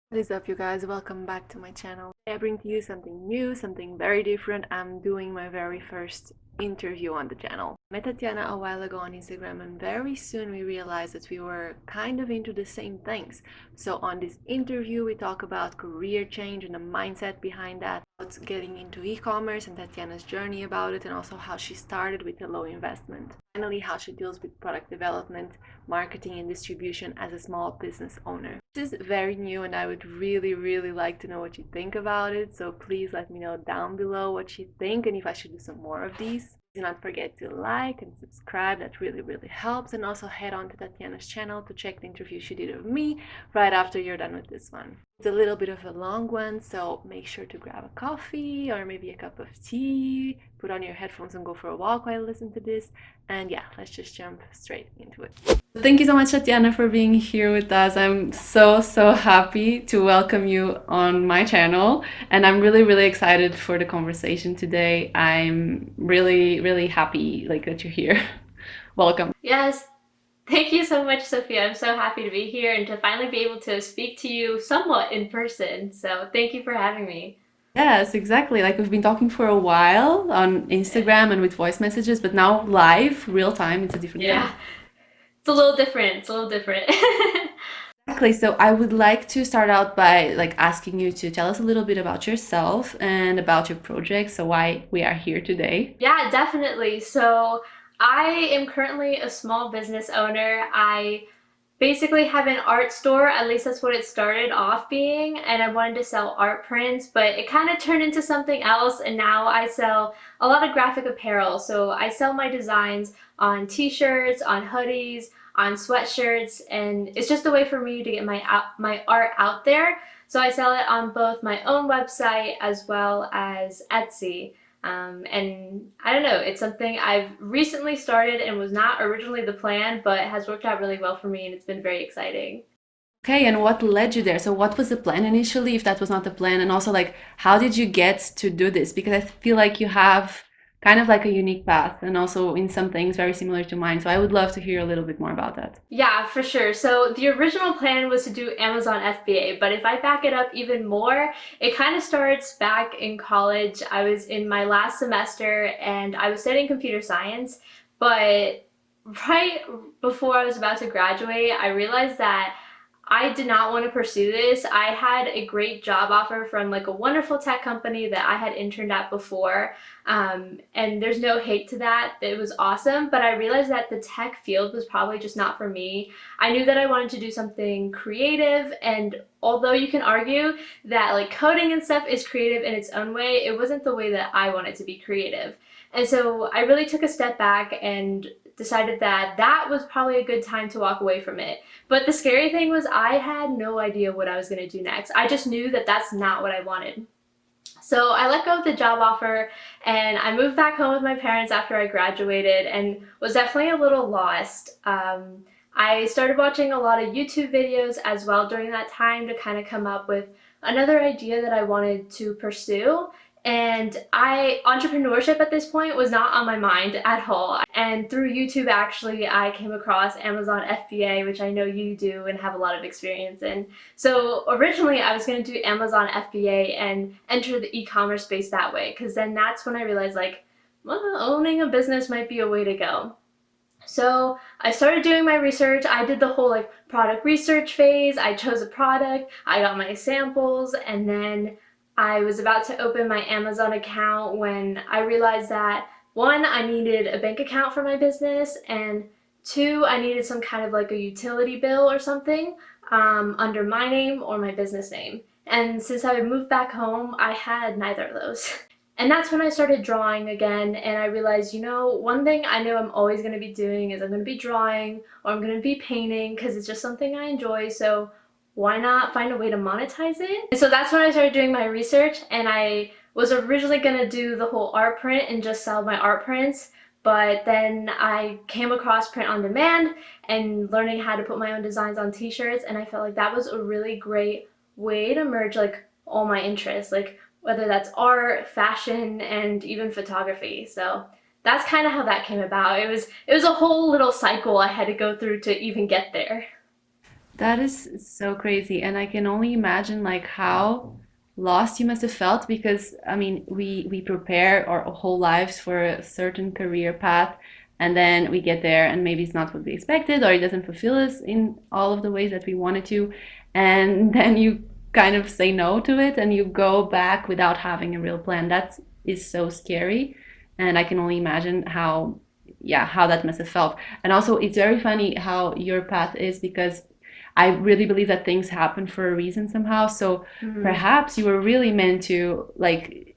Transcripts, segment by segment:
What is up, you guys? Welcome back to my channel. I bring to you something new, something very different. I'm doing my very first interview on the channel. I met Tatiana a while ago on Instagram, and very soon we realized that we were kind of into the same things. So on this interview, we talk about career change and the mindset behind that, about getting into e-commerce and Tatiana's journey about it, and also how she started with a low investment. Finally, how she deals with product development, marketing, and distribution as a small business owner. This is very new, and I would really like to know what you think about it. So please let me know down below what you think and if I should do some more of these. Do not forget to like and subscribe. That really helps. And also head on to Tatiana's channel to check the interview she did of me right after you're done with this one. It's a little bit of a long one, so make sure to grab a coffee or maybe a cup of tea, put on your headphones and go for a walk while you listen to this. And yeah, let's just jump straight into it. Thank you so much, Tatiana, for being here with us. I'm so happy to welcome you on my channel, and I'm really excited for the conversation today. I'm really happy that you're here. Welcome. Yes, thank you so much, Sophia. I'm so happy to be here and to finally be able to speak to you somewhat in person. So thank you for having me. Yes, exactly. Like we've been talking for a while on Instagram and with voice messages, but now live, real time, it's a different Yeah, thing. it's a little different. It's a little different. Exactly. So I would like to start out by asking you to tell us a little bit about yourself and about your project, so why we are here today. Yeah, definitely. So I am currently a small business owner. I basically have an art store, at least that's what it started off being, and I wanted to sell art prints, but it kind of turned into something else, and now I sell a lot of graphic apparel. So I sell my designs on t-shirts, on hoodies, on sweatshirts, and it's just a way for me to get my art out there. So I sell it on both my own website as well as Etsy. And I don't know, it's something I've recently started and was not originally the plan, but has worked out really well for me and it's been very exciting. Okay, and what led you there? So what was the plan initially, if that was not the plan? And also how did you get to do this? Because I feel like you have kind of like a unique path and also in some things very similar to mine. So I would love to hear a little bit more about that. Yeah, for sure. So the original plan was to do Amazon FBA, but if I back it up even more, it kind of starts back in college. I was in my last semester and I was studying computer science, but right before I was about to graduate, I realized that I did not want to pursue this. I had a great job offer from like a wonderful tech company that I had interned at before. And there's no hate to that. It was awesome. But I realized that the tech field was probably just not for me. I knew that I wanted to do something creative. And although you can argue that like coding and stuff is creative in its own way, it wasn't the way that I wanted to be creative. And so I really took a step back and decided that that was probably a good time to walk away from it. But the scary thing was I had no idea what I was going to do next. I just knew that that's not what I wanted. So I let go of the job offer and I moved back home with my parents after I graduated and was definitely a little lost. I started watching a lot of YouTube videos as well during that time to kind of come up with another idea that I wanted to pursue. And entrepreneurship at this point was not on my mind at all. And through YouTube, actually, I came across Amazon FBA, which I know you do and have a lot of experience in. So originally, I was going to do Amazon FBA and enter the e-commerce space that way, because then that's when I realized, like, well, owning a business might be a way to go. So I started doing my research. I did the whole like product research phase. I chose a product, I got my samples, and then I was about to open my Amazon account when I realized that one, I needed a bank account for my business, and two, I needed some kind of like a utility bill or something under my name or my business name. And since I moved back home, I had neither of those. And that's when I started drawing again, and I realized, you know, one thing I know I'm always going to be doing is I'm going to be drawing or I'm going to be painting because it's just something I enjoy, so why not find a way to monetize it? And so that's when I started doing my research, and I was originally going to do the whole art print and just sell my art prints, but then I came across print on demand and learning how to put my own designs on t-shirts, and I felt like that was a really great way to merge like all my interests, like whether that's art, fashion, and even photography. So that's kind of how that came about. It was a whole little cycle I had to go through to even get there. That is so crazy. And I can only imagine like how lost you must have felt because I mean we prepare our whole lives for a certain career path and then we get there and maybe it's not what we expected or it doesn't fulfill us in all of the ways that we wanted to. And then you kind of say no to it and you go back without having a real plan. That is so scary. And I can only imagine how yeah, how that must have felt. And also it's very funny how your path is because I really believe that things happen for a reason somehow. So Mhm. perhaps you were really meant to like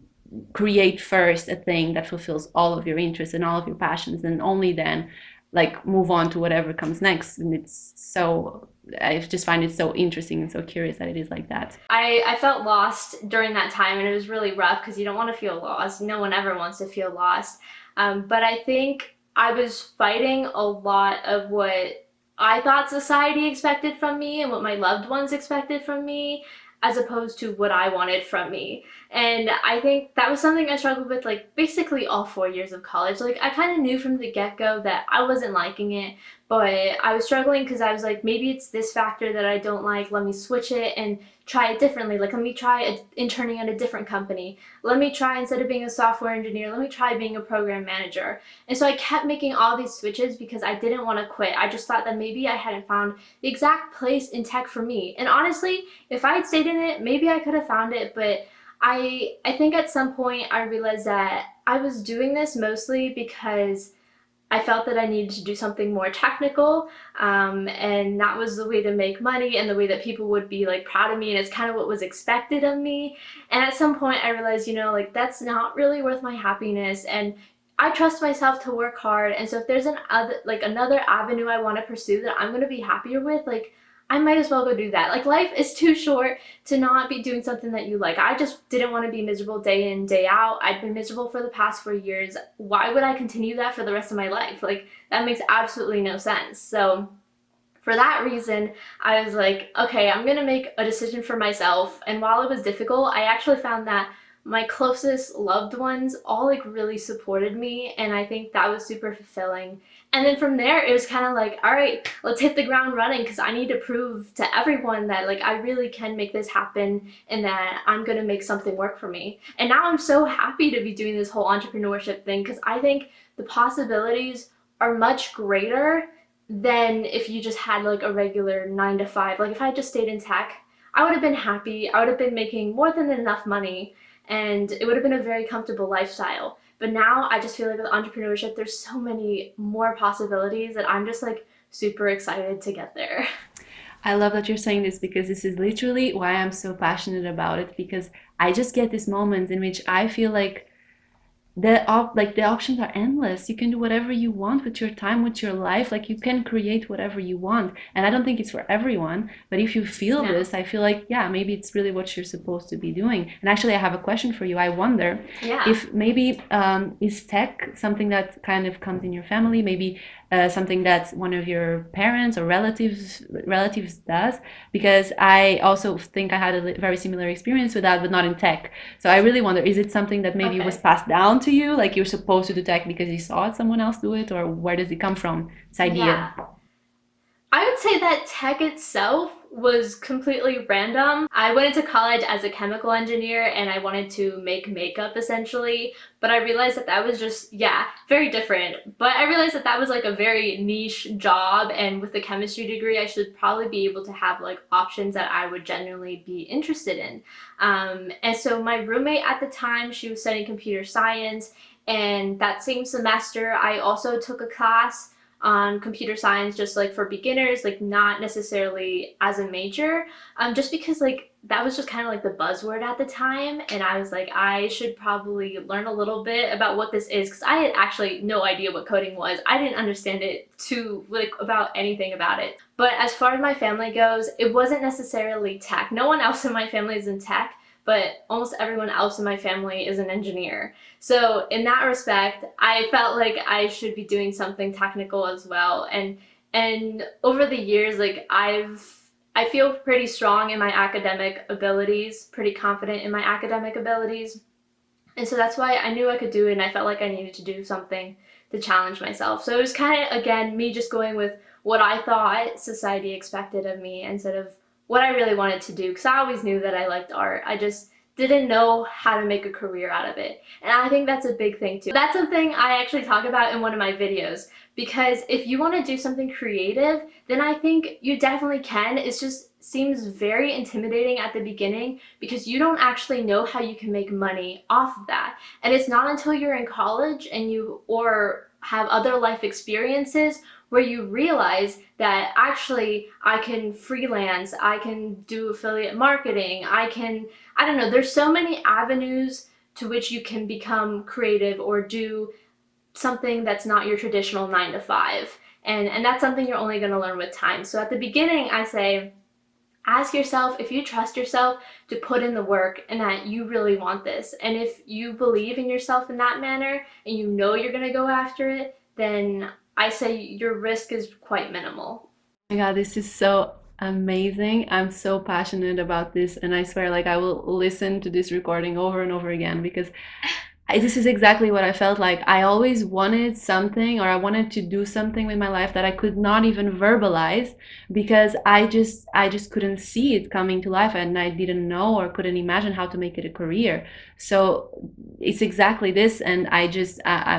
create first a thing that fulfills all of your interests and all of your passions, and only then like move on to whatever comes next. And it's so I just find it so interesting and so curious that it is like that. I felt lost during that time, and it was really rough because you don't want to feel lost. No one ever wants to feel lost. But I think I was fighting a lot of what I thought society expected from me and what my loved ones expected from me, as opposed to what I wanted from me. And I think that was something I struggled with like basically all 4 years of college. Like I kind of knew from the get-go that I wasn't liking it, but I was struggling because I was like, maybe it's this factor that I don't like. Let me switch it and try it differently. Like, let me try interning at a different company. Let me try, instead of being a software engineer, let me try being a program manager. And so I kept making all these switches because I didn't want to quit. I just thought that maybe I hadn't found the exact place in tech for me. And honestly, if I had stayed in it, maybe I could have found it, but I think at some point I realized that I was doing this mostly because I felt that I needed to do something more technical, and that was the way to make money and the way that people would be like proud of me, and it's kind of what was expected of me. And at some point, I realized, like that's not really worth my happiness, and I trust myself to work hard. And so if there's another avenue I want to pursue that I'm going to be happier with, like I might as well go do that. Like life is too short to not be doing something that you like. I just didn't want to be miserable day in, day out. I'd been miserable for the past 4 years. Why would I continue that for the rest of my life? Like, that makes absolutely no sense. So, for that reason, I was like, okay, I'm gonna make a decision for myself. And while it was difficult, I actually found that my closest loved ones all like really supported me, and I think that was super fulfilling. And then from there, it was kind of like, all right, let's hit the ground running because I need to prove to everyone that like I really can make this happen and that I'm gonna make something work for me. And now I'm so happy to be doing this whole entrepreneurship thing because I think the possibilities are much greater than if you just had like a regular 9 to 5. Like if I just stayed in tech, I would have been happy. I would have been making more than enough money, and it would have been a very comfortable lifestyle. But now I just feel like with entrepreneurship, there's so many more possibilities that I'm just like super excited to get there. I love that you're saying this because this is literally why I'm so passionate about it because I just get this moment in which I feel like the options are endless. You can do whatever you want with your time, with your life. Like you can create whatever you want. And I don't think it's for everyone, but if you feel No. this, I feel like yeah, maybe it's really what you're supposed to be doing. And actually I have a question for you. I wonder Yeah. if maybe is tech something that kind of comes in your family, maybe something that one of your parents or relatives does, because I also think I had a very similar experience with that, but not in tech. So I really wonder, is it something that maybe was Okay. passed down to you, like you're supposed to do tech because you saw someone else do it, or where does it come from, this idea? Yeah. I would say that tech itself was completely random. I went into college as a chemical engineer and I wanted to make makeup essentially, but I realized that that was just, yeah, very different. But I realized that that was like a very niche job, and with the chemistry degree, I should probably be able to have like options that I would genuinely be interested in. And so my roommate at the time, she was studying computer science, and that same semester, I also took a class on computer science just like for beginners, like not necessarily as a major, just because like that was just kind of like the buzzword at the time, and I was like, I should probably learn a little bit about what this is because I had actually no idea what coding was. I didn't understand it too like about anything about it. But as far as my family goes, it wasn't necessarily tech. No one else in my family is in tech, but almost everyone else in my family is an engineer. So in that respect, I felt like I should be doing something technical as well. And over the years, like I feel pretty strong in my academic abilities, pretty confident in my academic abilities. And so that's why I knew I could do it, and I felt like I needed to do something to challenge myself. So it was kind of, again, me just going with what I thought society expected of me instead of what I really wanted to do, because I always knew that I liked art. I just didn't know how to make a career out of it. And I think that's a big thing too. That's something I actually talk about in one of my videos, because if you want to do something creative, then I think you definitely can. It just seems very intimidating at the beginning because you don't actually know how you can make money off of that. And it's not until you're in college and you or have other life experiences where you realize that actually I can freelance, I can do affiliate marketing, I don't know, there's so many avenues to which you can become creative or do something that's not your traditional 9 to 5. And that's something you're only going to learn with time. So at the beginning, I say, ask yourself if you trust yourself to put in the work and that you really want this. And if you believe in yourself in that manner and you know you're going to go after it, then I say your risk is quite minimal. Oh my God, this is so amazing. I'm so passionate about this, and I swear, like, I will listen to this recording over and over again because this is exactly what I felt like. I always wanted something, or I wanted to do something with my life that I could not even verbalize because I just couldn't see it coming to life, and I didn't know or couldn't imagine how to make it a career. So it's exactly this, and I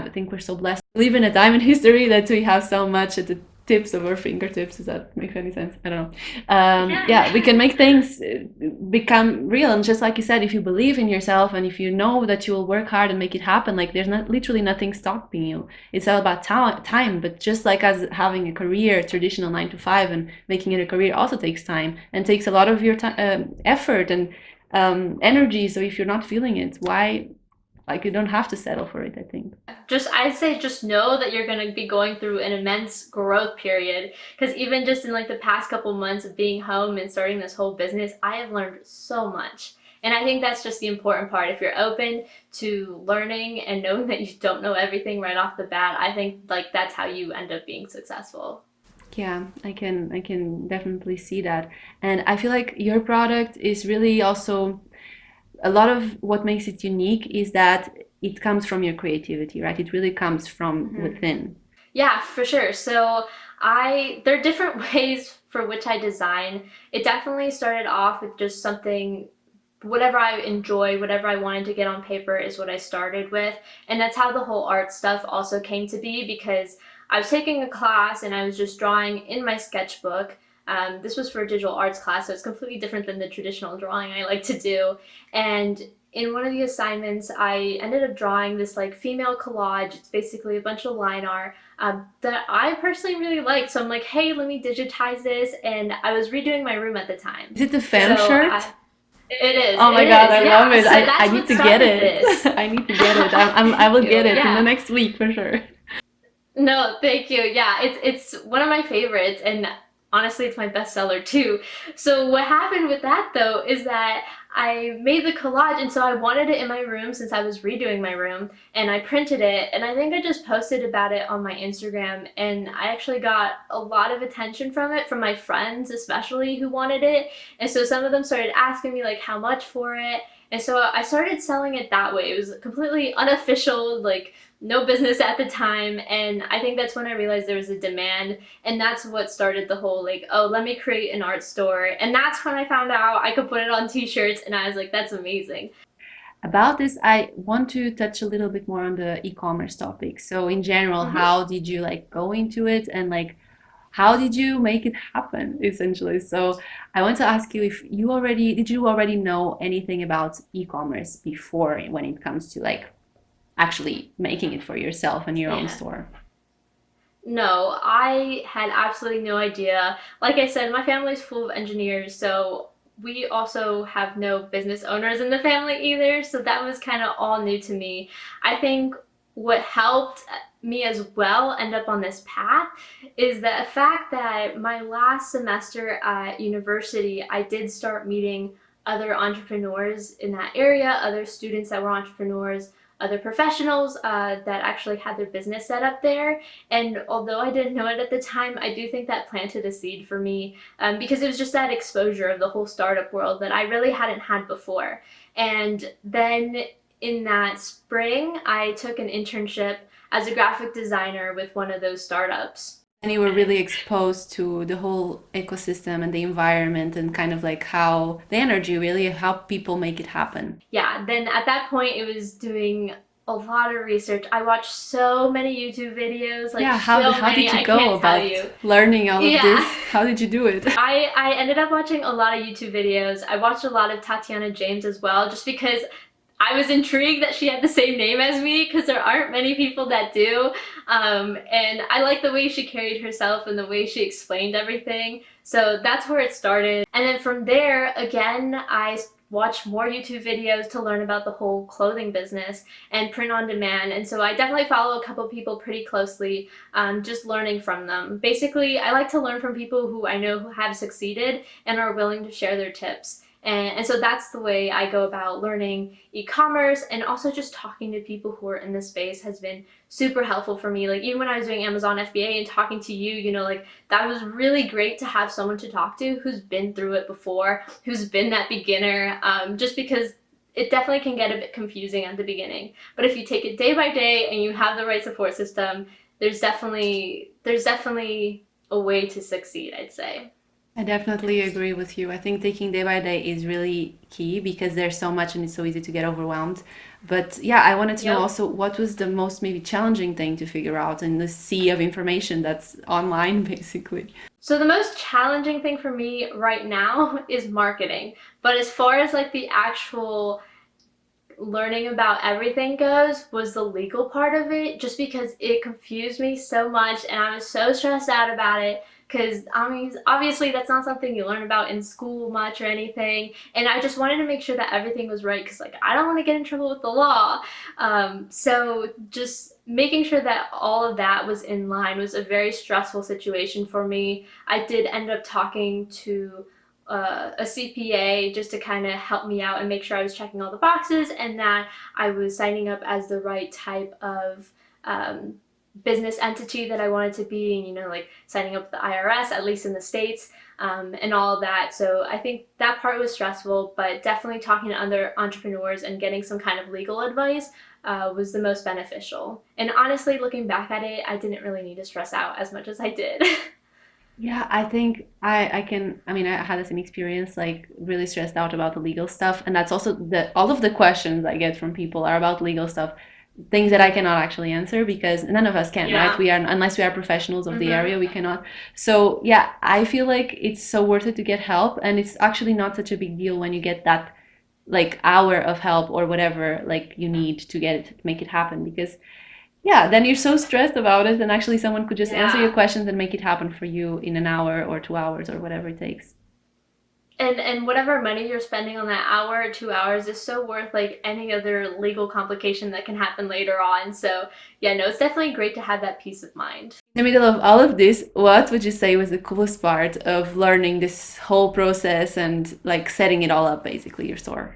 think we're so blessed. We live in a time in history that we have so much at the tips of our fingertips. Does that make any sense? I don't know. Yeah, we can make things become real. And just like you said, if you believe in yourself and if you know that you will work hard and make it happen, like there's not literally nothing stopping you. It's all about time. But just like as having a career, traditional 9 to 5, and making it a career also takes time and takes a lot of your time, effort and energy. So if you're not feeling it, why? Like you don't have to settle for it, I think. I'd say just know that you're going to be going through an immense growth period, because even just in like the past couple months of being home and starting this whole business, I have learned so much. And I think that's just the important part. If you're open to learning and knowing that you don't know everything right off the bat, I think like that's how you end up being successful. Yeah, I can definitely see that. And I feel like your product is really also a lot of what makes it unique is that it comes from your creativity, right? It really comes from Mhm. within. Yeah, for sure. So there are different ways for which I design. It definitely started off with just something, whatever I enjoy, whatever I wanted to get on paper is what I started with. And that's how the whole art stuff also came to be, because I was taking a class and I was just drawing in my sketchbook. This was for a digital arts class, so it's completely different than the traditional drawing I like to do. And in one of the assignments, I ended up drawing this like female collage. It's basically a bunch of line art that I personally really liked. So I'm like, hey, let me digitize this. And I was redoing my room at the time. Is it the femme So shirt? it Oh my God, I is, love yeah. it. So I that's need what to get started it. this. I need to get it. I Thank will you. get it in the Yeah. next week for sure. No, thank you. Yeah, it's one of my favorites, and honestly, it's my bestseller too. So what happened with that though is that I made the collage, and so I wanted it in my room since I was redoing my room, and I printed it, and I think I just posted about it on my Instagram, and I actually got a lot of attention from it, from my friends especially who wanted it, and so some of them started asking me like how much for it, and so I started selling it that way. It was completely unofficial, like no business at the time, and I think that's when I realized there was a demand, and that's what started the whole like, oh, let me create an art store. And that's when I found out I could put it on t-shirts, and I was like, that's amazing. About this, I want to touch a little bit more on the e-commerce topic. So in general, Hmm. how did you like go into it and like how did you make it happen essentially? So I want to ask you if you already know anything about e-commerce before when it comes to like actually making it for yourself and your own Yeah. store? No, I had absolutely no idea. Like I said, my family's full of engineers, so we also have no business owners in the family either, so that was kind of all new to me. I think what helped me as well end up on this path is the fact that my last semester at university, I did start meeting other entrepreneurs in that area, other students that were entrepreneurs, other professionals that actually had their business set up there. And although I didn't know it at the time, I do think that planted a seed for me, because it was just that exposure of the whole startup world that I really hadn't had before. And then in that spring, I took an internship as a graphic designer with one of those startups. And you were really exposed to the whole ecosystem and the environment and kind of like how the energy really, how people make it happen. Yeah, then at that point it was doing a lot of research. I watched so many YouTube videos, like Yeah, so how many, did you I go can't tell about you. learning all of Yeah. this? How did you do it? I ended up watching a lot of YouTube videos. I watched a lot of Tatiana James as well, just because I was intrigued that she had the same name as me, because there aren't many people that do. And I like the way she carried herself and the way she explained everything. So that's where it started. And then from there, again, I watched more YouTube videos to learn about the whole clothing business and print on demand. And so I definitely follow a couple people pretty closely, just learning from them. Basically, I like to learn from people who I know who have succeeded and are willing to share their tips. And so that's the way I go about learning e-commerce, and also just talking to people who are in the space has been super helpful for me. Like even when I was doing Amazon FBA and talking to you, you know, like that was really great to have someone to talk to who's been through it before, who's been that beginner, just because it definitely can get a bit confusing at the beginning. But if you take it day by day and you have the right support system, there's definitely a way to succeed, I'd say. I definitely agree with you. I think taking day by day is really key because there's so much and it's so easy to get overwhelmed. But yeah, I wanted to know Yep. also what was the most maybe challenging thing to figure out in the sea of information that's online, basically. So the most challenging thing for me right now is marketing. But as far as like the actual learning about everything goes, was the legal part of it, just because it confused me so much and I was so stressed out about it, because I mean obviously that's not something you learn about in school much or anything, and I just wanted to make sure that everything was right, because like I don't want to get in trouble with the law. So just making sure that all of that was in line was a very stressful situation for me. I did end up talking to a CPA just to kind of help me out and make sure I was checking all the boxes and that I was signing up as the right type of um, business entity that I wanted to be, and you know, like signing up with the IRS, at least in the States, and all of that. So I think that part was stressful, but definitely talking to other entrepreneurs and getting some kind of legal advice was the most beneficial. And honestly, looking back at it, I didn't really need to stress out as much as I did. Yeah, I think I can, I mean, I had the same experience, like really stressed out about the legal stuff. And that's also the all of the questions I get from people are about legal stuff, things that I cannot actually answer because none of us can, right? Yeah. We are, unless we are professionals of the Mm-hmm. area, we cannot. So yeah, I feel like it's so worth it to get help, and it's actually not such a big deal when you get that like hour of help or whatever like you need to get it, to make it happen because yeah, then you're so stressed about it, and actually someone could just answer your Yeah. questions and make it happen for you in an hour or 2 hours or whatever it takes. And whatever money you're spending on that hour or 2 hours is so worth like any other legal complication that can happen later on. So yeah, no, it's definitely great to have that peace of mind. In the middle of all of this, what would you say was the coolest part of learning this whole process and like setting it all up, basically, your store?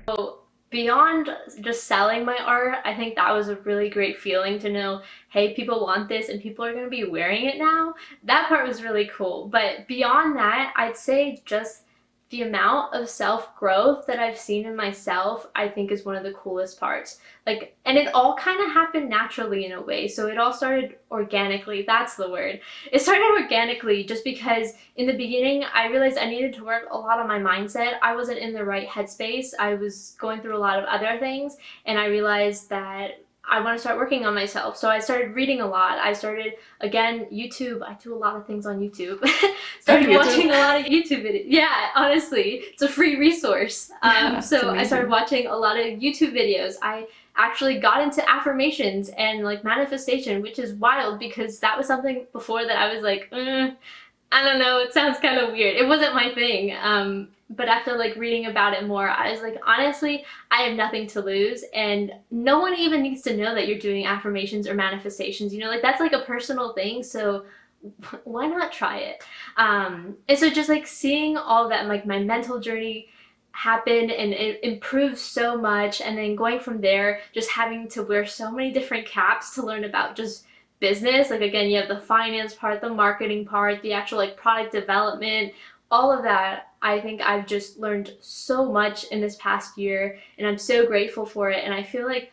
Beyond just selling my art, I think that was a really great feeling to know, hey, people want this and people are going to be wearing it now. That part was really cool. But beyond that, I'd say just the amount of self-growth that I've seen in myself, I think is one of the coolest parts. Like, and it all kind of happened naturally in a way. So it all started organically. That's the word. It started organically just because in the beginning, I realized I needed to work a lot on my mindset. I wasn't in the right headspace. I was going through a lot of other things, and I realized that I want to start working on myself. So I started reading a lot. I started, again, YouTube. I do a lot of things on YouTube. Oh, Started you too? watching a lot of YouTube videos. Yeah, honestly, it's a free resource. Yeah, it's So I started amazing. watching a lot of YouTube videos. I actually got into affirmations and like manifestation, which is wild because that was something before that I was like, I don't know, it sounds kind of weird. It wasn't my thing. But after like reading about it more, I was like, honestly, I have nothing to lose, and no one even needs to know that you're doing affirmations or manifestations. You know, like that's like a personal thing. So why not try it? And so just like seeing all that, like my mental journey happen, and it improved so much, and then going from there, just having to wear so many different caps to learn about just business. Like again, you have the finance part, the marketing part, the actual like product development, all of that. I think I've just learned so much in this past year, and I'm so grateful for it. And I feel like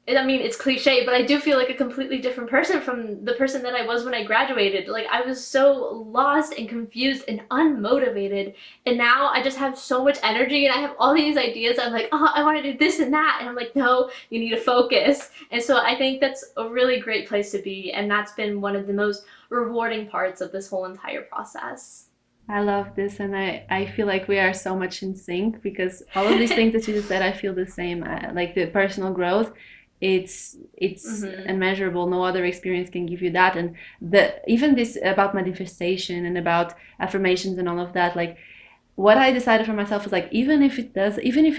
I mean, it's cliche, but I do feel like a completely different person from the person that I was when I graduated. Like, I was so lost and confused and unmotivated. And now I just have so much energy and I have all these ideas. I'm like, oh, I want to do this and that. And I'm like, no, you need to focus. And so I think that's a really great place to be. And that's been one of the most rewarding parts of this whole entire process. I love this, and I feel like we are so much in sync because all of these things that you just said, I feel the same. Like the personal growth, it's Mm-hmm. immeasurable. No other experience can give you that. And the even this about manifestation and about affirmations and all of that, like what I decided for myself is like even if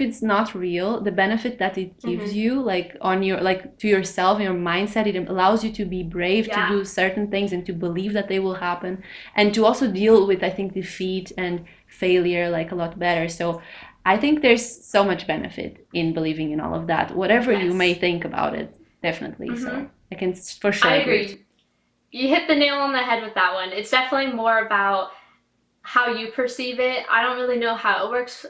it's not real, the benefit that it gives Mm-hmm. you, like on your like to yourself, your mindset, it allows you to be brave to Yeah. do certain things and to believe that they will happen, and to also deal with, I think, defeat and failure like a lot better. So I think there's so much benefit in believing in all of that, whatever you may Yes. think about it, definitely. Mm-hmm. So I can for sure I agree. agree. You hit the nail on the head with that one. It's definitely more about how you perceive it. I don't really know how it works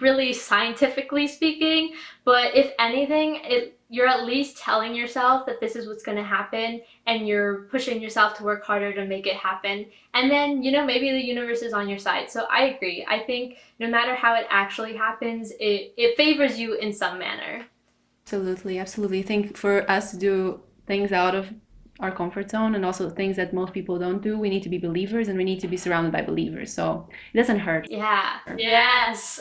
really scientifically speaking, but if anything, you're at least telling yourself that this is what's going to happen and you're pushing yourself to work harder to make it happen. And then, maybe the universe is on your side. So I agree. I think no matter how it actually happens, it favors you in some manner. Absolutely, absolutely. I think for us to do things out of our comfort zone and also things that most people don't do, we need to be believers and we need to be surrounded by believers. So it doesn't hurt. Yeah. Yes.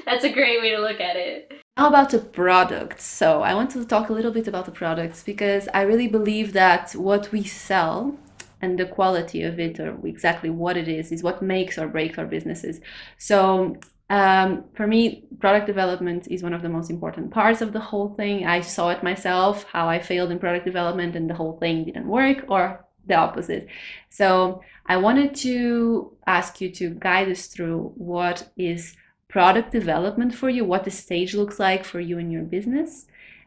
That's a great way to look at it. How about the products? So I want to talk a little bit about the products because I really believe that what we sell and the quality of it, or exactly what it is what makes or breaks our businesses. So for me, product development is one of the most important parts of the whole thing. I saw it myself, how I failed in product development and the whole thing didn't work, or the opposite. So I wanted to ask you to guide us through what is product development for you, what the stage looks like for you in your business.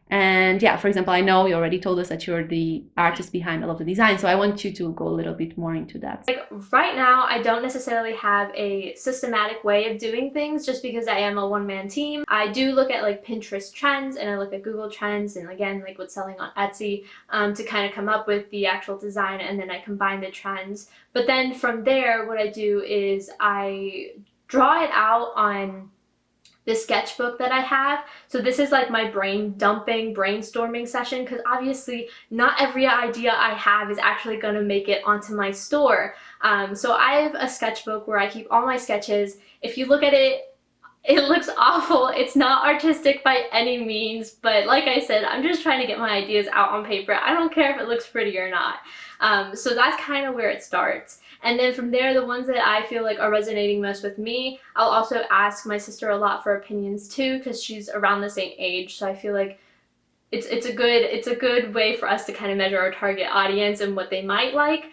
And yeah, for example, I know you already told us that you're the artist behind all of the design, so I want you to go a little bit more into that. Like right now, I don't necessarily have a systematic way of doing things just because I am a one-man team. I do look at like Pinterest trends and I look at Google trends and again, like what's selling on Etsy to kind of come up with the actual design, and then I combine the trends. But then from there, what I do is I draw it out on the sketchbook that I have. So this is like my brain dumping, brainstorming session, because obviously not every idea I have is actually going to make it onto my store. So I have a sketchbook where I keep all my sketches. If you look at it, it looks awful. It's not artistic by any means, but like I said, I'm just trying to get my ideas out on paper. I don't care if it looks pretty or not. So that's kind of where it starts. And then from there, the ones that I feel like are resonating most with me, I'll also ask my sister a lot for opinions too, because she's around the same age. So I feel like it's a good way for us to kind of measure our target audience and what they might like.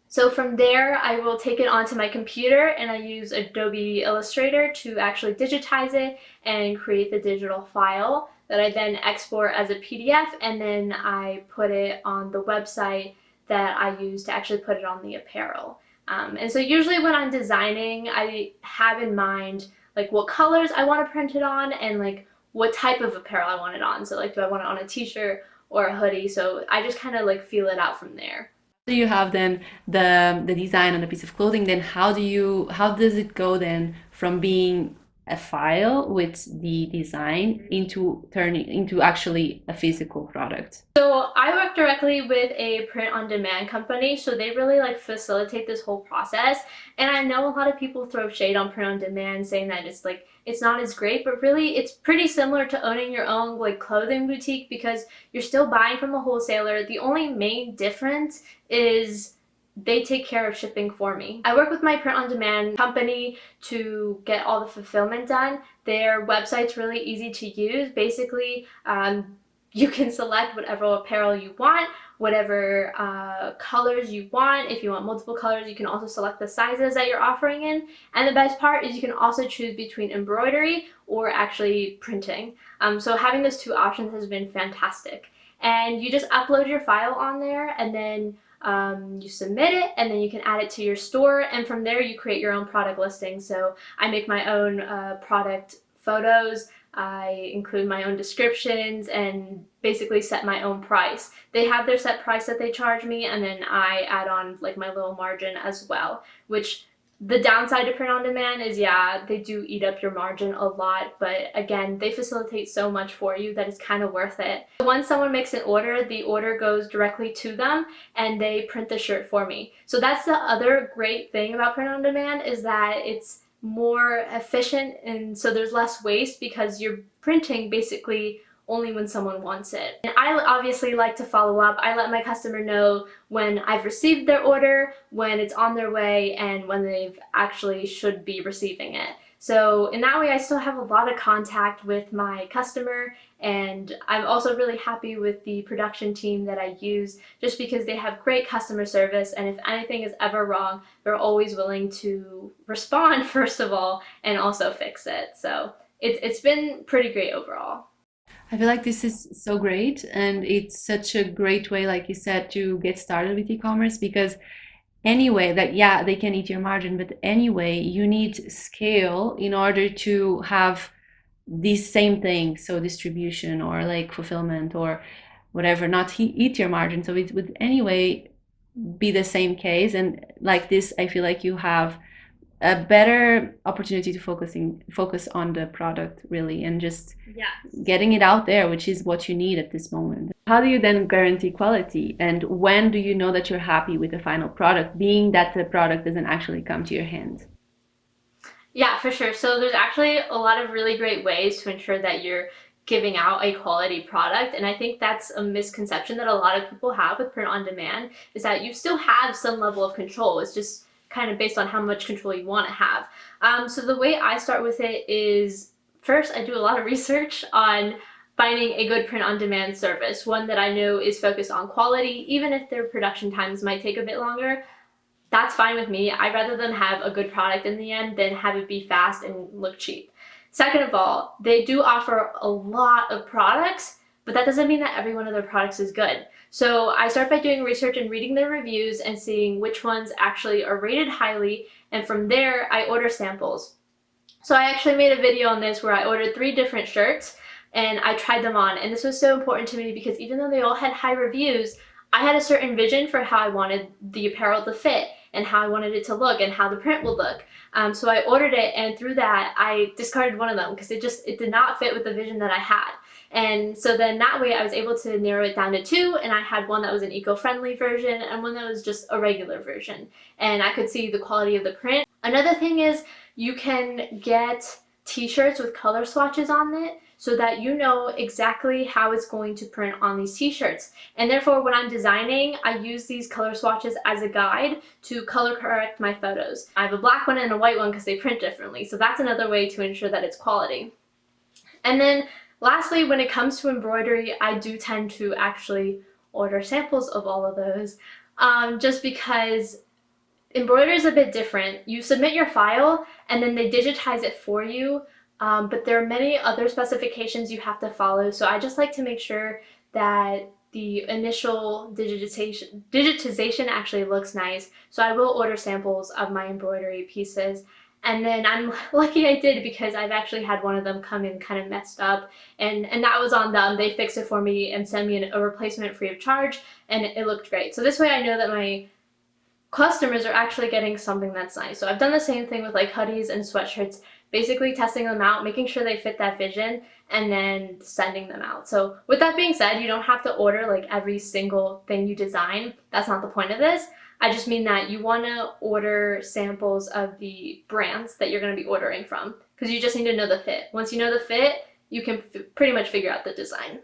So from there, I will take it onto my computer and I use Adobe Illustrator to actually digitize it and create the digital file that I then export as a PDF, and then I put it on the website that I use to actually put it on the apparel. And so usually when I'm designing, I have in mind like what colors I want to print it on and like what type of apparel I want it on. So like, do I want it on a t-shirt or a hoodie? So I just kind of like feel it out from there. So you have then the design on a piece of clothing, then how does it go then from being a file with the design into turning into actually a physical product? So I work directly with a print on demand company, so they really like facilitate this whole process. And I know a lot of people throw shade on print on demand, saying that it's like it's not as great, but really it's pretty similar to owning your own like clothing boutique because you're still buying from a wholesaler. The only main difference is they take care of shipping for me. I work with my print on demand company to get all the fulfillment done. Their website's really easy to use. Basically, you can select whatever apparel you want, whatever colors you want. If you want multiple colors, you can also select the sizes that you're offering in. And the best part is you can also choose between embroidery or actually printing. So having those two options has been fantastic. And you just upload your file on there, and then you submit it, and then you can add it to your store, and from there you create your own product listing. So I make my own product photos, I include my own descriptions, and basically set my own price. They have their set price that they charge me, and then I add on like my little margin as well, which the downside to print on demand is, yeah, they do eat up your margin a lot, but again, they facilitate so much for you that it's kind of worth it. Once someone makes an order, the order goes directly to them and they print the shirt for me. So that's the other great thing about print on demand, is that it's more efficient, and so there's less waste because you're printing basically only when someone wants it. And I obviously like to follow up. I let my customer know when I've received their order, when it's on their way, and when they've actually should be receiving it. So in that way, I still have a lot of contact with my customer, and I'm also really happy with the production team that I use, just because they have great customer service, and if anything is ever wrong, they're always willing to respond first of all, and also fix it. So it's been pretty great overall. I feel like this is so great, and it's such a great way, like you said, to get started with e-commerce, because anyway, that yeah, they can eat your margin, but anyway, you need scale in order to have these same things, so distribution or like fulfillment or whatever, not eat your margin. So it would anyway be the same case, and like this, I feel like you have a better opportunity to focus on the product really, and just getting it out there, which is what you need at this moment. How do you then guarantee quality, and when do you know that you're happy with the final product, being that the product doesn't actually come to your hand? Yeah, for sure. So there's actually a lot of really great ways to ensure that you're giving out a quality product. And I think that's a misconception that a lot of people have with print on demand, is that you still have some level of control. It's just kind of based on how much control you want to have. So the way I start with it is, first, I do a lot of research on finding a good print on demand service, one that I know is focused on quality, even if their production times might take a bit longer. That's fine with me. I'd rather them have a good product in the end than have it be fast and look cheap. Second of all, they do offer a lot of products, but that doesn't mean that every one of their products is good. So I start by doing research and reading their reviews and seeing which ones actually are rated highly, and from there I order samples. So I actually made a video on this where I ordered 3 different shirts and I tried them on, and this was so important to me because even though they all had high reviews, I had a certain vision for how I wanted the apparel to fit and how I wanted it to look and how the print would look. So I ordered it, and through that I discarded one of them because it did not fit with the vision that I had. And so then that way I was able to narrow it down to 2, and I had one that was an eco-friendly version and one that was just a regular version. And I could see the quality of the print. Another thing is you can get t-shirts with color swatches on it so that you know exactly how it's going to print on these t-shirts. And therefore, when I'm designing, I use these color swatches as a guide to color correct my photos. I have a black one and a white one because they print differently. So that's another way to ensure that it's quality. And then lastly, when it comes to embroidery, I do tend to actually order samples of all of those, just because embroidery is a bit different. You submit your file and then they digitize it for you, but there are many other specifications you have to follow. So I just like to make sure that the initial digitization actually looks nice. So I will order samples of my embroidery pieces. And then I'm lucky I did, because I've actually had one of them come in kind of messed up, and that was on them. They fixed it for me and sent me a replacement free of charge, and it looked great. So this way I know that my customers are actually getting something that's nice. So I've done the same thing with like hoodies and sweatshirts, basically testing them out, making sure they fit that vision, and then sending them out. So with that being said, you don't have to order like every single thing you design. That's not the point of this. I just mean that you want to order samples of the brands that you're going to be ordering from, because you just need to know the fit. Once you know the fit, you can pretty much figure out the design.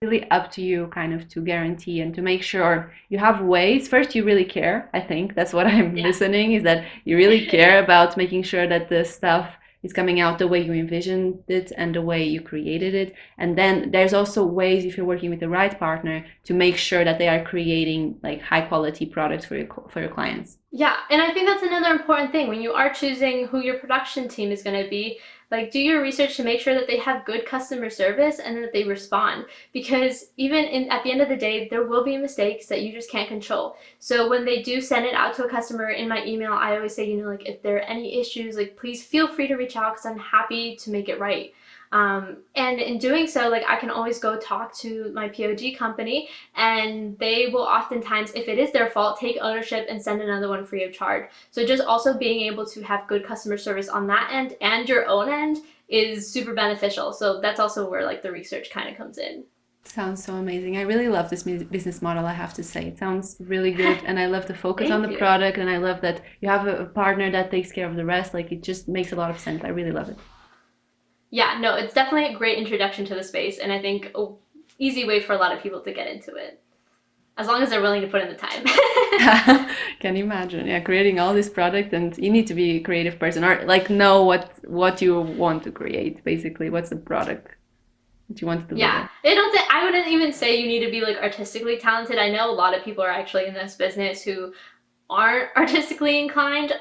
Really up to you kind of to guarantee and to make sure you have ways. First, you really care. I think that's what I'm listening, is that you really care about making sure that the stuff is coming out the way you envisioned it and the way you created it. And then there's also ways, if you're working with the right partner, to make sure that they are creating like high quality products for your clients. Yeah, and I think that's another important thing when you are choosing who your production team is going to be. Like, do your research to make sure that they have good customer service and that they respond. Because at the end of the day, there will be mistakes that you just can't control. So when they do send it out to a customer in my email, I always say, like, if there are any issues, like, please feel free to reach out because I'm happy to make it right. And in doing so, like, I can always go talk to my POG company, and they will oftentimes, if it is their fault, take ownership and send another one free of charge. So just also being able to have good customer service on that end and your own end is super beneficial. So that's also where like the research kind of comes in. Sounds so amazing. I really love this business model, I have to say. It sounds really good. And I love the focus on Thank the you. product. And I love that you have a partner that takes care of the rest. Like, it just makes a lot of sense. I really love it. Yeah, no, it's definitely a great introduction to the space, and I think a easy way for a lot of people to get into it, as long as they're willing to put in the time. Can you imagine? Yeah, creating all this product, and you need to be a creative person, or like know what you want to create, basically. What's the product that you want to deliver? Yeah, I wouldn't even say you need to be like artistically talented. I know a lot of people are actually in this business who aren't artistically inclined.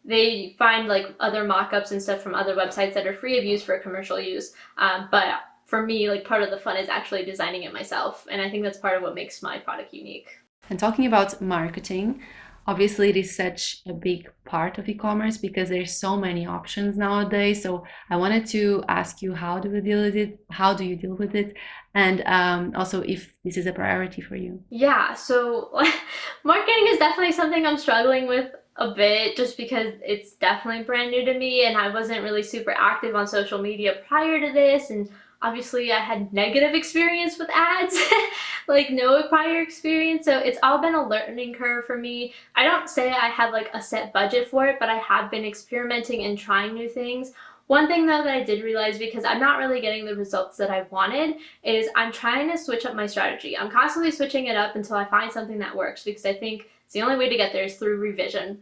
They find like other mock-ups and stuff from other websites that are free of use for commercial use. But for me, like part of the fun is actually designing it myself. And I think that's part of what makes my product unique. And talking about marketing, obviously it is such a big part of e-commerce because there's so many options nowadays. So I wanted to ask you, how do you deal with it? How do you deal with it? And also if this is a priority for you. Yeah, so marketing is definitely something I'm struggling with a bit just because it's definitely brand new to me and I wasn't really super active on social media prior to this, and obviously I had negative experience with ads, like no prior experience, so it's all been a learning curve for me. I don't say I have like a set budget for it, but I have been experimenting and trying new things. One thing though that I did realize, because I'm not really getting the results that I wanted, is I'm trying to switch up my strategy. I'm constantly switching it up until I find something that works, because I think it's the only way to get there is through revision.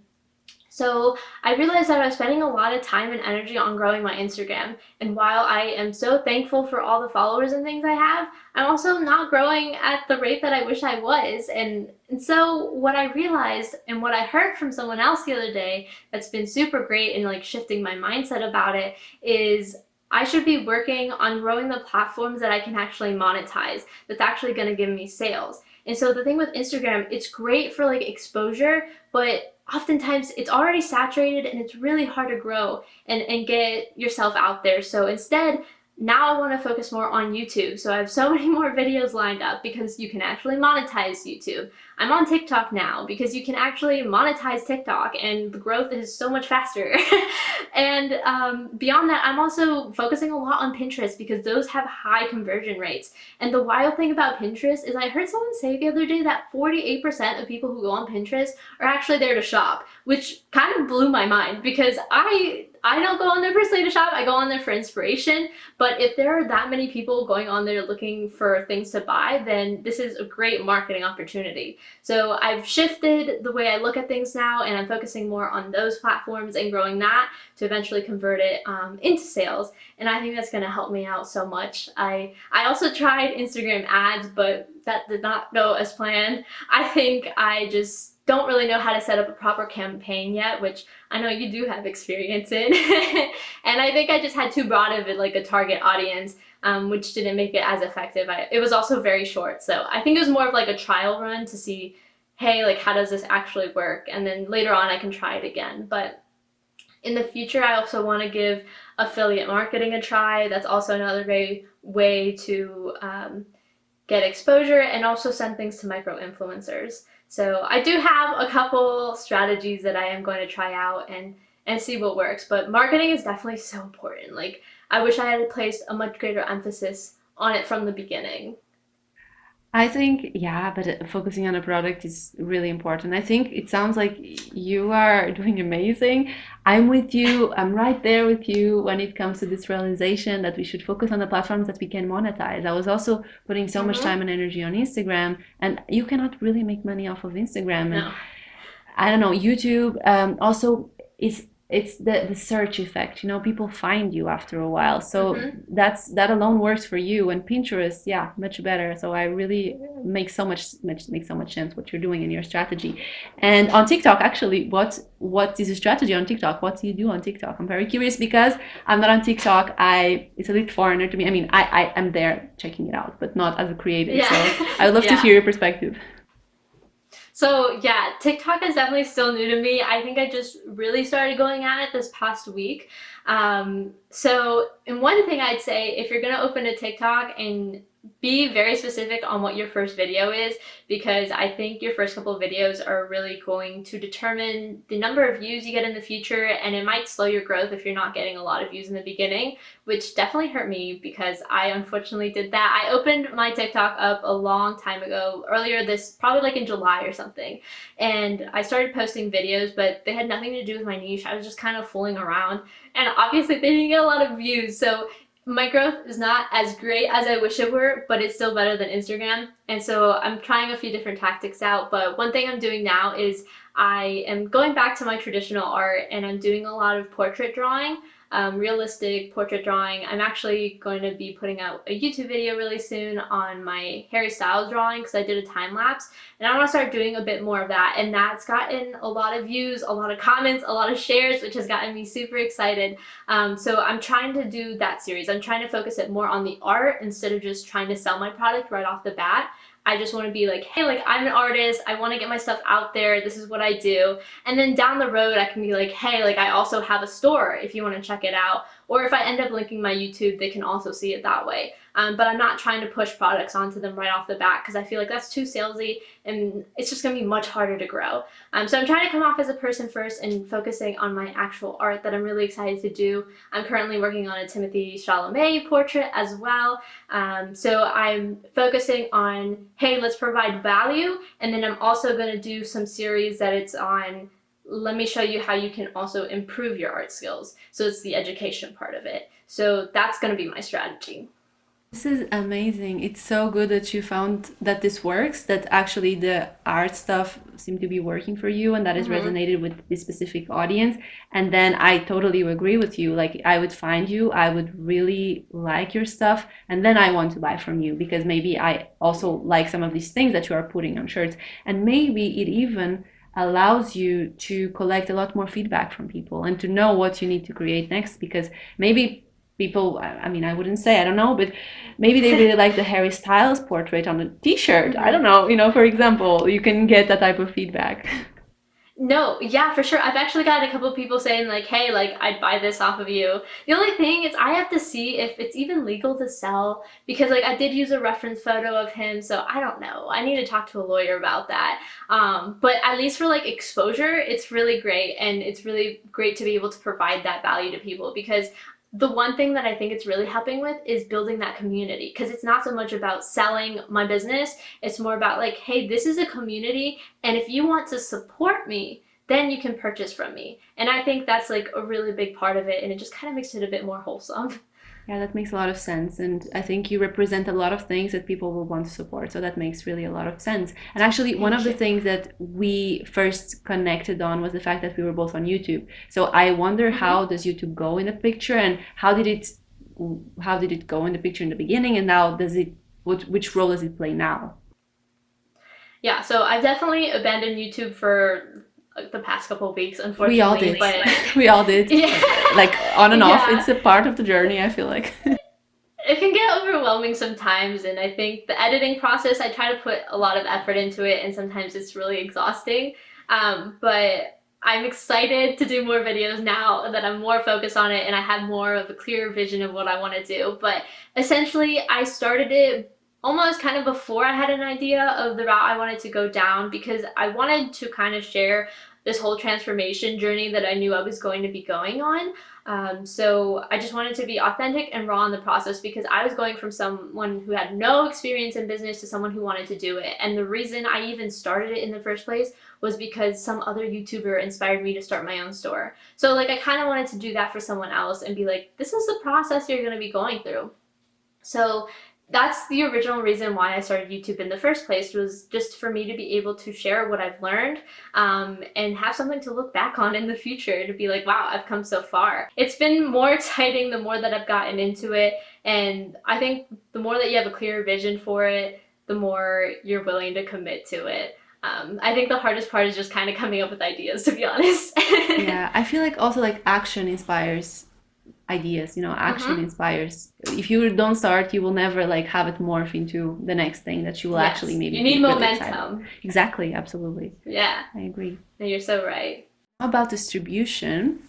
So I realized that I was spending a lot of time and energy on growing my Instagram. And while I am so thankful for all the followers and things I have, I'm also not growing at the rate that I wish I was. And so what I realized and what I heard from someone else the other day that's been super great in like shifting my mindset about it is I should be working on growing the platforms that I can actually monetize, that's actually going to give me sales. And so the thing with Instagram, it's great for like exposure, but oftentimes it's already saturated and it's really hard to grow and get yourself out there. So instead, now I want to focus more on YouTube. So I have so many more videos lined up because you can actually monetize YouTube. I'm on TikTok now because you can actually monetize TikTok and the growth is so much faster. And beyond that, I'm also focusing a lot on Pinterest because those have high conversion rates. And the wild thing about Pinterest is I heard someone say the other day that 48% of people who go on Pinterest are actually there to shop, which kind of blew my mind because I don't go on there personally to shop, I go on there for inspiration, but if there are that many people going on there looking for things to buy, then this is a great marketing opportunity. So I've shifted the way I look at things now, and I'm focusing more on those platforms and growing that to eventually convert it into sales, and I think that's going to help me out so much. I also tried Instagram ads, but that did not go as planned. I think I just don't really know how to set up a proper campaign yet, which I know you do have experience in. And I think I just had too broad of it, like a target audience, which didn't make it as effective. It was also very short, so I think it was more of like a trial run to see, hey, like how does this actually work? And then later on I can try it again. But in the future, I also want to give affiliate marketing a try. That's also another great way to get exposure and also send things to micro influencers. So I do have a couple strategies that I am going to try out and see what works, but marketing is definitely so important. Like, I wish I had placed a much greater emphasis on it from the beginning. I think, yeah, but focusing on a product is really important. I think it sounds like you are doing amazing. I'm with you. I'm right there with you when it comes to this realization that we should focus on the platforms that we can monetize. I was also putting so much time and energy on Instagram, and you cannot really make money off of Instagram. And No. I don't know, YouTube also is it's the search effect, you know, people find you after a while. So Mm-hmm. that alone works for you. And Pinterest, yeah, much better. So I really makes so much sense what you're doing in your strategy. And on TikTok, actually, what is your strategy on TikTok? What do you do on TikTok? I'm very curious because I'm not on TikTok. I It's a bit foreigner to me. I mean, I am there checking it out, but not as a creator. Yeah. So I would love to Yeah. hear your perspective. So yeah, TikTok is definitely still new to me. I think I just really started going at it this past week. And one thing I'd say, if you're gonna open a TikTok, and be very specific on what your first video is, because I think your first couple of videos are really going to determine the number of views you get in the future, and it might slow your growth if you're not getting a lot of views in the beginning, which definitely hurt me because I unfortunately did that. I opened my TikTok up a long time ago, earlier this, probably like in July or something, and I started posting videos, but they had nothing to do with my niche. I was just kind of fooling around, and obviously they didn't get a lot of views, so my growth is not as great as I wish it were, but it's still better than Instagram. And so I'm trying a few different tactics out. But one thing I'm doing now is I am going back to my traditional art, and I'm doing a lot of portrait drawing, realistic portrait drawing. I'm actually going to be putting out a YouTube video really soon on my Harry Styles drawing because I did a time lapse, and I want to start doing a bit more of that. And that's gotten a lot of views, a lot of comments, a lot of shares, which has gotten me super excited. So I'm trying to do that series. I'm trying to focus it more on the art instead of just trying to sell my product right off the bat. I just want to be like, hey, like, I'm an artist, I want to get my stuff out there, this is what I do. And then down the road, I can be like, hey, like, I also have a store if you want to check it out. Or if I end up linking my YouTube, they can also see it that way. But I'm not trying to push products onto them right off the bat because I feel like that's too salesy and it's just going to be much harder to grow. So I'm trying to come off as a person first and focusing on my actual art that I'm really excited to do. I'm currently working on a Timothy Chalamet portrait as well. So I'm focusing on, hey, let's provide value, and then I'm also going to do some series that it's on, let me show you how you can also improve your art skills. So it's the education part of it. So that's going to be my strategy. This is amazing. It's so good that you found that this works, that actually the art stuff seemed to be working for you and that has Mm-hmm. resonated with this specific audience. And then I totally agree with you. Like, I would find you, I would really like your stuff, and then I want to buy from you because maybe I also like some of these things that you are putting on shirts. And maybe it even allows you to collect a lot more feedback from people and to know what you need to create next, because maybe people, I mean, I wouldn't say, I don't know, but maybe they really like the Harry Styles portrait on a t-shirt. I Mm-hmm. don't know, you know, for example, you can get that type of feedback. No, yeah, for sure. I've actually gotten a couple of people saying like, hey, like, I'd buy this off of you. The only thing is I have to see if it's even legal to sell because like I did use a reference photo of him, so I don't know. I need to talk to a lawyer about that. But at least for like exposure, it's really great, and it's really great to be able to provide that value to people because the one thing that I think it's really helping with is building that community, because it's not so much about selling my business, it's more about like, hey, this is a community, and if you want to support me, then you can purchase from me. And I think that's like a really big part of it, and it just kind of makes it a bit more wholesome. Yeah, that makes a lot of sense. And I think you represent a lot of things that people will want to support. So that makes really a lot of sense. And actually, one of Thank the you. things that we first connected on was the fact that we were both on YouTube. So I wonder, Mm-hmm. how does YouTube go in the picture, and how did it go in the picture in the beginning, and now does it, which role does it play now? Yeah, so I've definitely abandoned YouTube for like, the past couple of weeks, We all unfortunately, did. but We all did. yeah, Like, on and off. yeah. It's a part of the journey, I feel like. It can get overwhelming sometimes, and I think the editing process, I try to put a lot of effort into it, and sometimes it's really exhausting. But I'm excited to do more videos now that I'm more focused on it and I have more of a clear vision of what I want to do. But essentially, I started it almost kind of before I had an idea of the route I wanted to go down because I wanted to kind of share this whole transformation journey that I knew I was going to be going on. So I just wanted to be authentic and raw in the process because I was going from someone who had no experience in business to someone who wanted to do it. And the reason I even started it in the first place was because some other YouTuber inspired me to start my own store. So like I kind of wanted to do that for someone else and be like, this is the process you're going to be going through. So That's the original reason why I started YouTube in the first place, was just for me to be able to share what I've learned, and have something to look back on in the future to be like, wow, I've come so far. It's been more exciting the more that I've gotten into it, and I think the more that you have a clear vision for it, the more you're willing to commit to it. I think the hardest part is just kind of coming up with ideas, to be honest. Yeah, I feel like also like action inspires ideas, action Mm-hmm. inspires. If you don't start, you will never like have it morph into the next thing that you will actually Yes, maybe you be need really excited. momentum. Exactly, absolutely. Yeah, I agree. no, you're so right. How about distribution?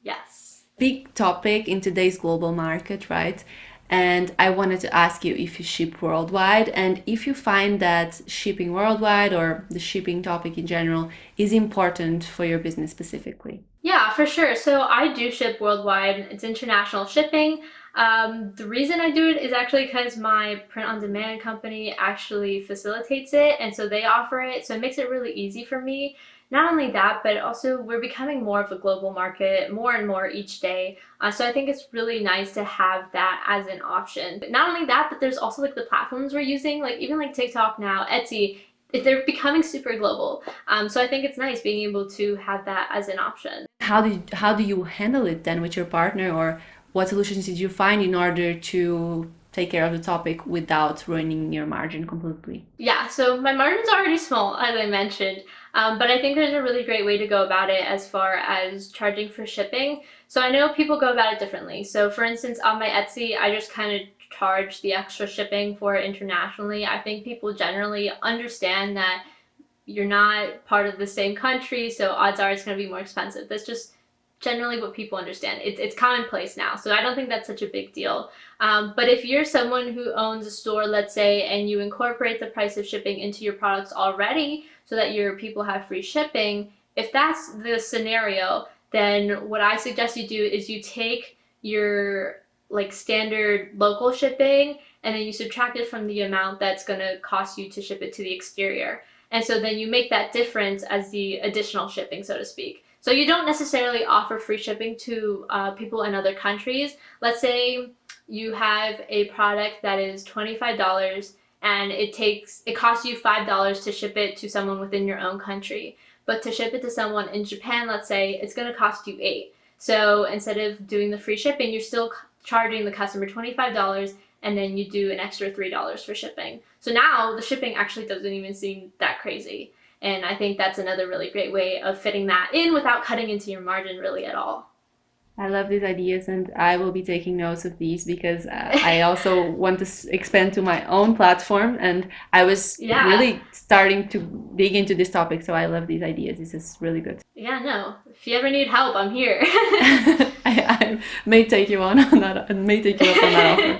Yes. Big topic in today's global market, right? And I wanted to ask you if you ship worldwide and if you find that shipping worldwide or the shipping topic in general is important for your business specifically. Yeah, for sure. So I do ship worldwide. It's international shipping. The reason I do it is actually because my print on demand company actually facilitates it, and so they offer it. So it makes it really easy for me. Not only that, but also we're becoming more of a global market more and more each day. So I think it's really nice to have that as an option. But not only that, but there's also like the platforms we're using, like even like TikTok now, Etsy. They're becoming super global. So I think it's nice being able to have that as an option. How do you handle it then with your partner, or what solutions did you find in order to take care of the topic without ruining your margin completely? Yeah, so my margin's already small, as I mentioned, but I think there's a really great way to go about it as far as charging for shipping. So I know people go about it differently. So for instance, on my Etsy, I just kind of charge the extra shipping for it internationally. I think people generally understand that you're not part of the same country, so odds are it's going to be more expensive. That's just generally what people understand. It's commonplace now, so I don't think that's such a big deal. But if you're someone who owns a store, let's say, and you incorporate the price of shipping into your products already so that your people have free shipping, if that's the scenario, then what I suggest you do is you take your like standard local shipping and then you subtract it from the amount that's going to cost you to ship it to the exterior. And so then you make that difference as the additional shipping, so to speak. So you don't necessarily offer free shipping to people in other countries. Let's say you have a product that is $25 and it costs you $5 to ship it to someone within your own country. But to ship it to someone in Japan, let's say, it's going to cost you 8. So instead of doing the free shipping, you're still charging the customer $25, and then you do an extra $3 for shipping. So now the shipping actually doesn't even seem that crazy. And I think that's another really great way of fitting that in without cutting into your margin really at all. I love these ideas, and I will be taking notes of these because I also want to expand to my own platform. And I was Yeah. really starting to dig into this topic, so I love these ideas. This is really good. Yeah, no. If you ever need help, I'm here. I may take you on that, and may take you up on that offer.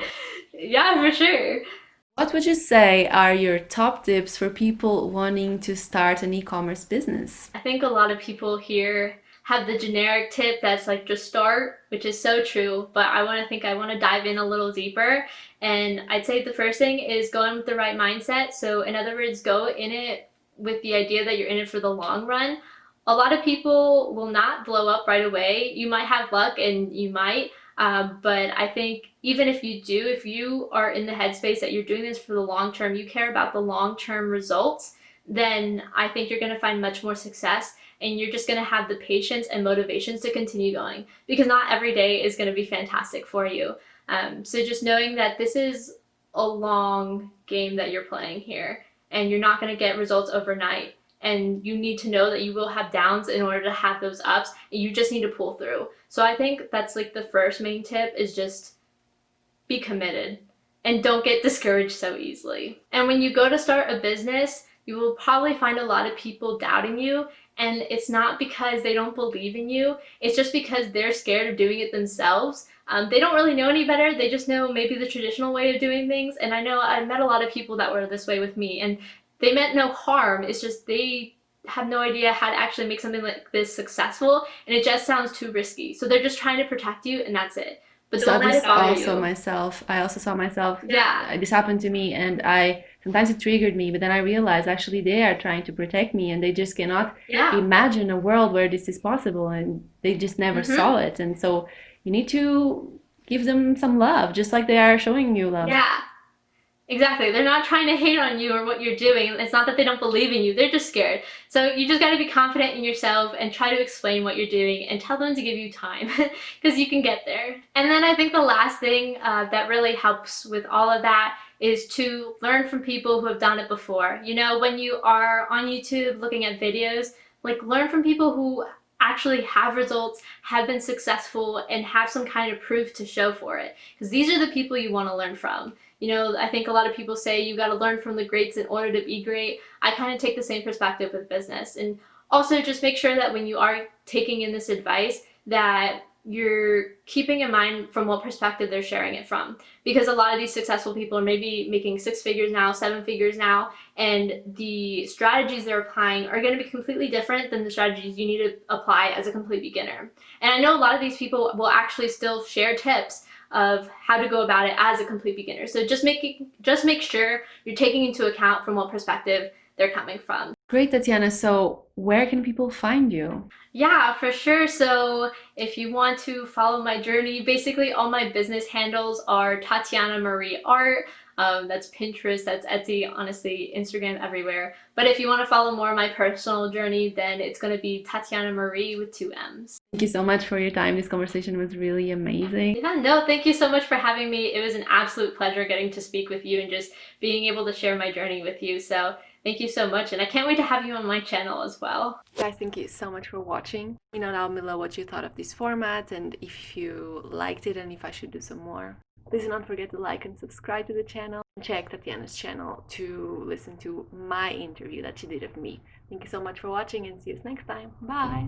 Yeah, for sure. What would you say are your top tips for people wanting to start an e-commerce business? I think a lot of people here have the generic tip that's like just start, which is so true, but I want to dive in a little deeper. And I'd say the first thing is go in with the right mindset. So in other words, go in it with the idea that you're in it for the long run. A lot of people will not blow up right away. You might have luck and you might, but I think even if you do, if you are in the headspace that you're doing this for the long term, you care about the long term results, then I think you're going to find much more success, and you're just going to have the patience and motivations to continue going, because not every day is going to be fantastic for you. So just knowing that this is a long game that you're playing here, and you're not going to get results overnight. And you need to know that you will have downs in order to have those ups, and you just need to pull through. So I think that's like the first main tip, is just be committed and don't get discouraged so easily. And when you go to start a business, you will probably find a lot of people doubting you. And it's not because they don't believe in you, it's just because they're scared of doing it themselves. They don't really know any better. They just know maybe the traditional way of doing things. And I know I met a lot of people that were this way with me, and they meant no harm. It's just they have no idea how to actually make something like this successful, and it just sounds too risky. So they're just trying to protect you, and that's it. But Saw don't let this it bother also you. myself. I also saw myself. Yeah. This happened to me, and I sometimes it triggered me, but then I realized actually they are trying to protect me, and they just cannot Yeah. imagine a world where this is possible, and they just never Mm-hmm. saw it. And so you need to give them some love, just like they are showing you love. Yeah. Exactly. They're not trying to hate on you or what you're doing. It's not that they don't believe in you. They're just scared. So you just got to be confident in yourself and try to explain what you're doing and tell them to give you time because you can get there. And then I think the last thing that really helps with all of that is to learn from people who have done it before. You know, when you are on YouTube looking at videos, like learn from people who actually have results, have been successful, and have some kind of proof to show for it. Because these are the people you want to learn from. You know, I think a lot of people say you got to learn from the greats in order to be great. I kind of take the same perspective with business. And also just make sure that when you are taking in this advice that you're keeping in mind from what perspective they're sharing it from. Because a lot of these successful people are maybe making 6 figures now, 7 figures now, and the strategies they're applying are going to be completely different than the strategies you need to apply as a complete beginner. And I know a lot of these people will actually still share tips of how to go about it as a complete beginner. So just make sure you're taking into account from what perspective they're coming from. Great, Tatiana. So where can people find you? Yeah, for sure. So if you want to follow my journey, basically all my business handles are Tatiana Marie Art. That's Pinterest, that's Etsy, honestly, Instagram, everywhere. But if you want to follow more of my personal journey, then it's going to be Tatiana Marie with 2 M's. Thank you so much for your time. This conversation was really amazing. Yeah, no, thank you so much for having me. It was an absolute pleasure getting to speak with you and just being able to share my journey with you. So thank you so much, and I can't wait to have you on my channel as well. Guys, thank you so much for watching. Let me know down below what you thought of this format and if you liked it and if I should do some more. Please don't forget to like and subscribe to the channel. And check Tatiana's channel to listen to my interview that she did of me. Thank you so much for watching and see you next time. Bye!